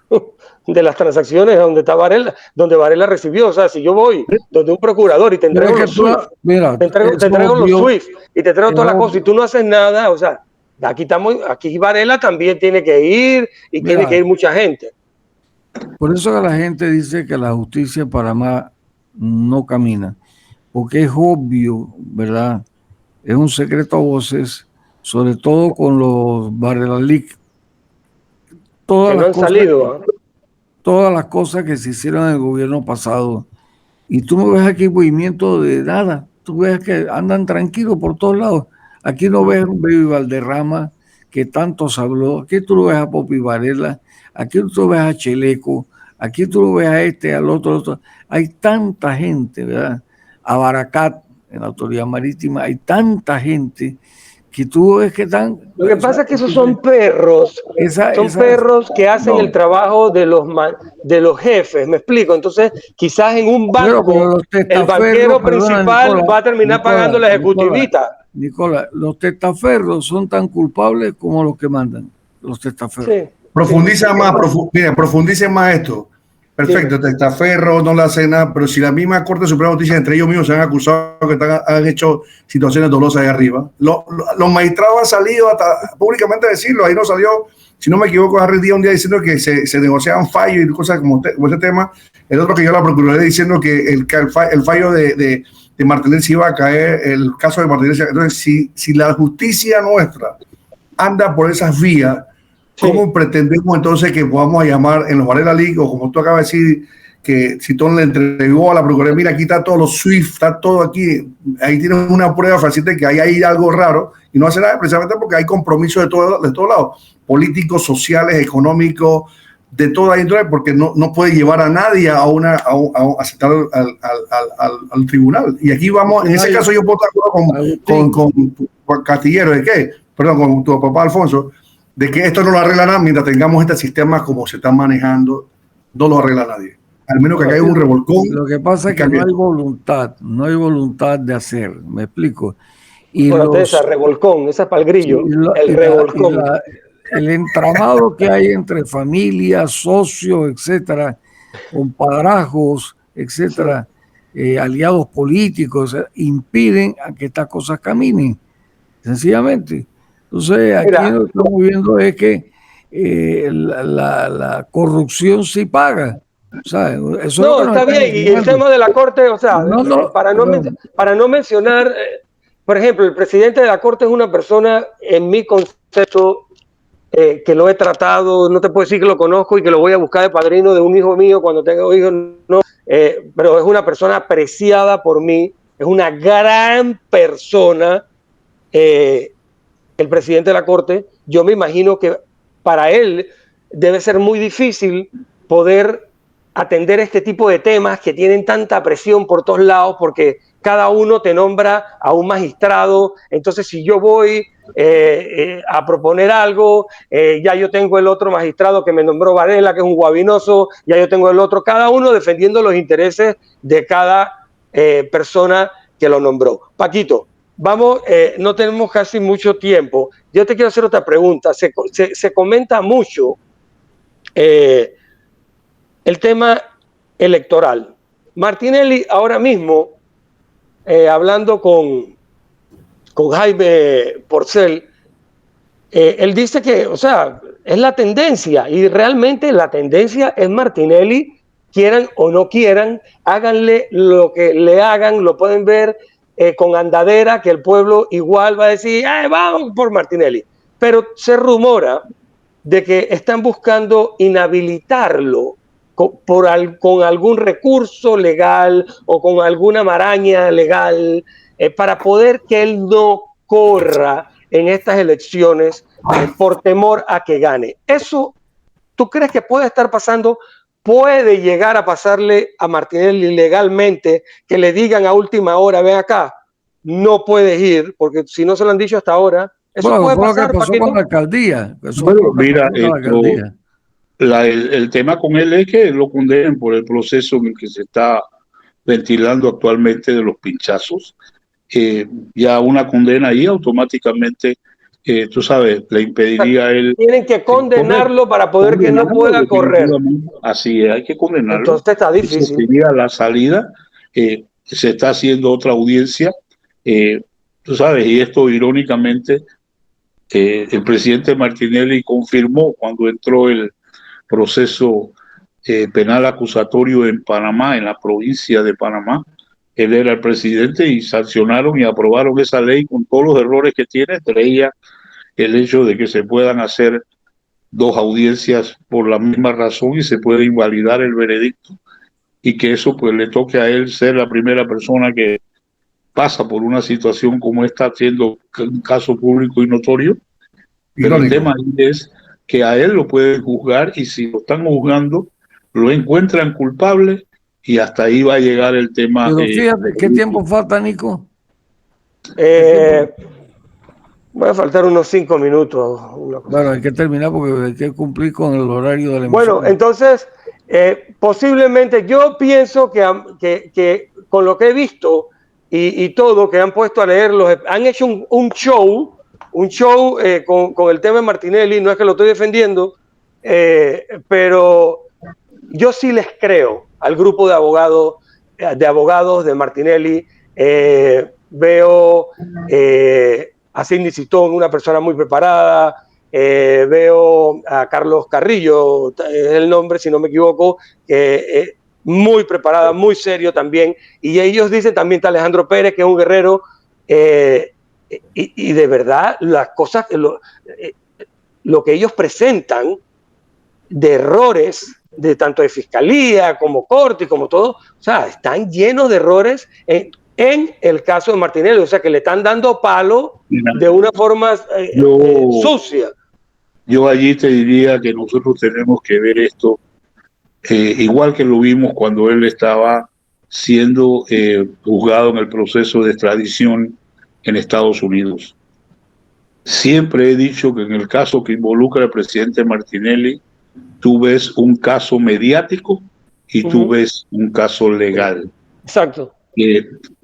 de las transacciones donde Varela recibió. O sea, si yo voy donde un procurador y te entrego los SWIFT, te entrego los SWIFT y te entrego todas las cosas y tú no haces nada, o sea, aquí Varela también tiene que ir y tiene que ir mucha gente. Por eso que la gente dice que la justicia en Panamá no camina, porque es obvio, ¿verdad? Es un secreto a voces, sobre todo con los Varela Leaks. Que no han salido. Todas las cosas que se hicieron en el gobierno pasado. Y tú no ves aquí movimiento de nada. Tú ves que andan tranquilos por todos lados. Aquí no ves a un Baby Valderrama, que tanto se habló. Aquí tú lo ves a Popi Varela. Aquí tú lo ves a Cheleco. Aquí tú lo ves a al otro. Hay tanta gente, ¿verdad? A Baracat, en la autoridad marítima, hay tanta gente que tú ves que están... Lo que pasa es que esos son perros, perros que hacen el trabajo de los jefes, ¿me explico? Entonces, quizás en un banco, el banquero principal va a terminar pagando la ejecutivita. Nicola, los testaferros son tan culpables como los que mandan, los testaferros. Sí. Profundiza más esto. Perfecto, testaferro, no le hace nada, pero si la misma Corte Suprema de Justicia, entre ellos mismos, se han acusado que han hecho situaciones dolosas ahí arriba. Los magistrados han salido hasta públicamente a decirlo, ahí no salió si no me equivoco, Harry Díaz un día diciendo que se negociaban fallos y cosas como este tema. El otro que yo la Procuraduría diciendo que el fallo de Martinelli se iba a caer, el caso de Martinelli. Entonces, si la justicia nuestra anda por esas vías, ¿cómo pretendemos entonces que podamos llamar en los Varela League, o como tú acabas de decir, que si tú le entregó a la Procuraduría, mira, aquí está todo lo SWIFT, está todo aquí, ahí tienes una prueba fehaciente que hay algo raro, y no hace nada precisamente porque hay compromisos de todos lados, políticos, sociales, económicos, de toda índole, porque no puede llevar a nadie a aceptar al tribunal. Y aquí vamos, en ese caso yo puedo estar con Castillero, ¿de qué? Perdón, con tu papá Alfonso, de que esto no lo arregla nada mientras tengamos este sistema como se está manejando, no lo arregla nadie. Al menos que haya un revolcón. Lo que pasa es que no hay voluntad de hacer, me explico. Y esa revolcón, esa para el grillo, el revolcón. El entramado que hay entre familias, socios, etcétera, compadrazgos, etcétera, aliados políticos, impiden a que estas cosas caminen, sencillamente. Entonces, aquí lo que estamos viendo es que la corrupción sí paga. ¿Sabes? Eso no, está bien. Y el tema de la Corte, o sea, para no mencionar, por ejemplo, el presidente de la Corte es una persona, en mi concepto, que lo he tratado, no te puedo decir que lo conozco y que lo voy a buscar de padrino de un hijo mío cuando tenga hijos, no, pero es una persona apreciada por mí, es una gran persona, el presidente de la Corte. Yo me imagino que para él debe ser muy difícil poder atender este tipo de temas que tienen tanta presión por todos lados, porque cada uno te nombra a un magistrado. Entonces, si yo voy a proponer algo, ya yo tengo el otro magistrado que me nombró Varela, que es un guabinoso, ya yo tengo el otro, cada uno defendiendo los intereses de cada persona que lo nombró. Paquito, vamos, no tenemos casi mucho tiempo. Yo te quiero hacer otra pregunta. Se comenta mucho el tema electoral. Martinelli ahora mismo, hablando con Jaime Porcel, él dice que, o sea, es la tendencia, y realmente la tendencia es Martinelli, quieran o no quieran, háganle lo que le hagan, lo pueden ver con andadera, que el pueblo igual va a decir, vamos por Martinelli. Pero se rumora de que están buscando inhabilitarlo con algún recurso legal o con alguna maraña legal para poder que él no corra en estas elecciones por temor a que gane. ¿Eso tú crees que puede estar pasando? ¿Puede llegar a pasarle a Martinelli legalmente que le digan a última hora, ven acá, no puedes ir? Porque si no se lo han dicho hasta ahora, eso puede pasar. Lo que pasó con la alcaldía. Bueno, mira, el tema con él es que lo condenen por el proceso en el que se está ventilando actualmente de los pinchazos. Ya una condena ahí automáticamente, tú sabes, le impediría a él. Tienen que condenarlo para poder que no pueda correr. Así es, hay que condenarlo. Entonces está difícil. Sería la salida. Se está haciendo otra audiencia, tú sabes, y esto irónicamente, el presidente Martinelli confirmó cuando entró el proceso penal acusatorio en Panamá, en la provincia de Panamá. Él era el presidente y sancionaron y aprobaron esa ley con todos los errores que tiene, entre ellas el hecho de que se puedan hacer dos audiencias por la misma razón y se puede invalidar el veredicto, y que eso pues le toque a él ser la primera persona que pasa por una situación como esta, siendo un caso público y notorio. Pero el tema es que a él lo pueden juzgar, y si lo están juzgando, lo encuentran culpable, y hasta ahí va a llegar el tema. Pero fíjate, ¿qué tiempo falta, Nico? Voy a faltar unos 5 minutos. Bueno, hay que terminar porque hay que cumplir con el horario de la emisión. Bueno, entonces, posiblemente yo pienso que con lo que he visto y todo, que han puesto a leerlos, han hecho un show con el tema de Martinelli. No es que lo estoy defendiendo, pero yo sí les creo al grupo de abogados de Martinelli. Veo a Sidney Citón, una persona muy preparada, veo a Carlos Carrillo, es el nombre, si no me equivoco, que muy preparada, muy serio también, y ellos dicen, también está Alejandro Pérez, que es un guerrero, y de verdad las cosas, lo que ellos presentan de errores, de tanto de fiscalía como corte, como todo, o sea, están llenos de errores en el caso de Martinelli, o sea, que le están dando palo de una forma sucia. Yo allí te diría que nosotros tenemos que ver esto igual que lo vimos cuando él estaba siendo juzgado en el proceso de extradición en Estados Unidos. Siempre he dicho que en el caso que involucra al presidente Martinelli, tú ves un caso mediático y tú ves un caso legal. Exacto.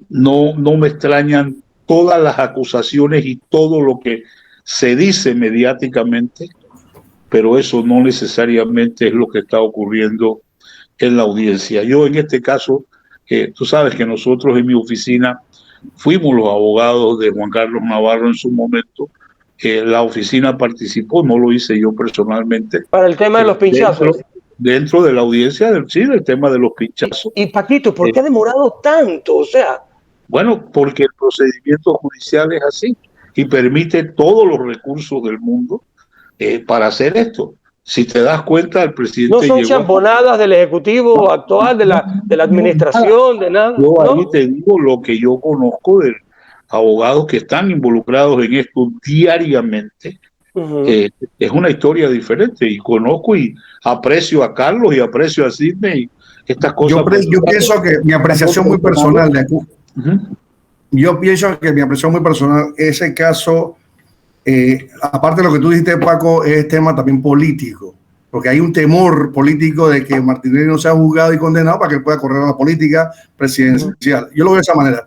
No me extrañan todas las acusaciones y todo lo que se dice mediáticamente, pero eso no necesariamente es lo que está ocurriendo en la audiencia. Yo en este caso, tú sabes que nosotros en mi oficina fuimos los abogados de Juan Carlos Navarro en su momento. La oficina participó, no lo hice yo personalmente. Para el tema de los pinchazos. Dentro de la audiencia del Chile, el tema de los pinchazos. Y Paquito, ¿por qué ha demorado tanto? O sea. Bueno, porque el procedimiento judicial es así y permite todos los recursos del mundo para hacer esto. Si te das cuenta, el presidente no son chambonadas del ejecutivo actual, de la administración, de nada. Yo ahí te digo lo que yo conozco de abogados que están involucrados en esto diariamente. Es una historia diferente y conozco y aprecio a Carlos y aprecio a Sidney. Estas cosas. Yo pienso que mi apreciación muy personal de aquí. Yo pienso que mi apreciación muy personal, ese caso, aparte de lo que tú dijiste, Paco, es tema también político, porque hay un temor político de que Martinelli no sea juzgado y condenado para que él pueda correr a la política presidencial. Yo lo veo de esa manera.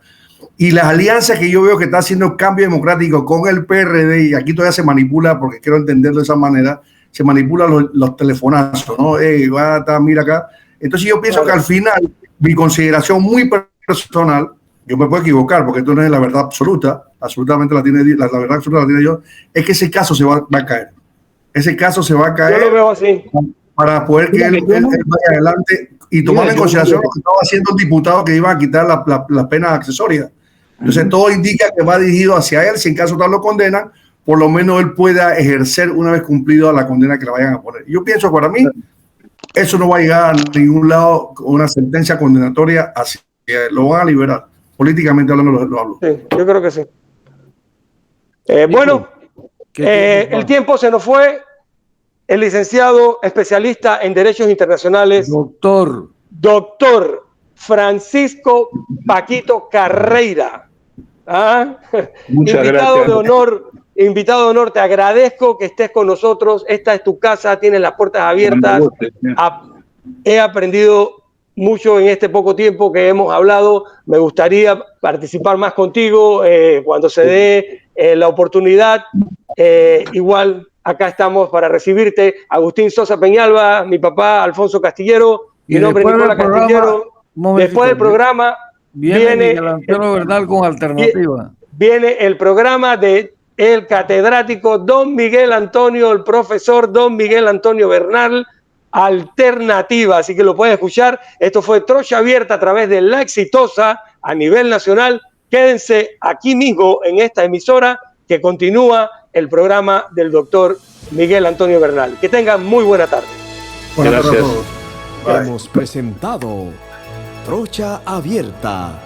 Y las alianzas que yo veo que está haciendo el cambio democrático con el PRD, y aquí todavía se manipula, porque quiero entenderlo de esa manera, se manipulan los telefonazos, ¿no? Mira acá. Entonces yo pienso que al final, mi consideración muy personal, yo me puedo equivocar porque esto no es la verdad absoluta, absolutamente la verdad absoluta la tiene yo, es que ese caso se va a caer. Ese caso se va a caer. Yo lo veo así. Para poder que él vaya adelante y tomar en consideración lo que estaba haciendo el diputado que iba a quitar la pena accesoria. Entonces todo indica que va dirigido hacia él. Si en caso tal lo condenan, por lo menos él pueda ejercer una vez cumplido la condena que le vayan a poner. Yo pienso, para mí, eso no va a llegar a ningún lado con una sentencia condenatoria, así que lo van a liberar. Políticamente hablando lo hablo. Sí, yo creo que sí. Bueno, el tiempo se nos fue. El licenciado especialista en Derechos Internacionales, doctor Francisco Paquito Carreira. Invitado de honor, te agradezco que estés con nosotros. Esta es tu casa, tienes las puertas abiertas. He aprendido mucho en este poco tiempo que hemos hablado. Me gustaría participar más contigo cuando se dé la oportunidad. Igual acá estamos para recibirte. Agustín Sosa Peñalba, mi papá Alfonso Castillero, mi nombre es Nicola Castillero. Después del programa viene Miguel Antonio Bernal con Alternativa. Viene el programa de el catedrático Don Miguel Antonio, el profesor Don Miguel Antonio Bernal, Alternativa, así que lo pueden escuchar. Esto fue Trocha Abierta a través de La Exitosa a nivel nacional. Quédense aquí mismo en esta emisora que continúa el programa del doctor Miguel Antonio Bernal. Que tengan muy buena tarde. Gracias. Hemos presentado Trocha Abierta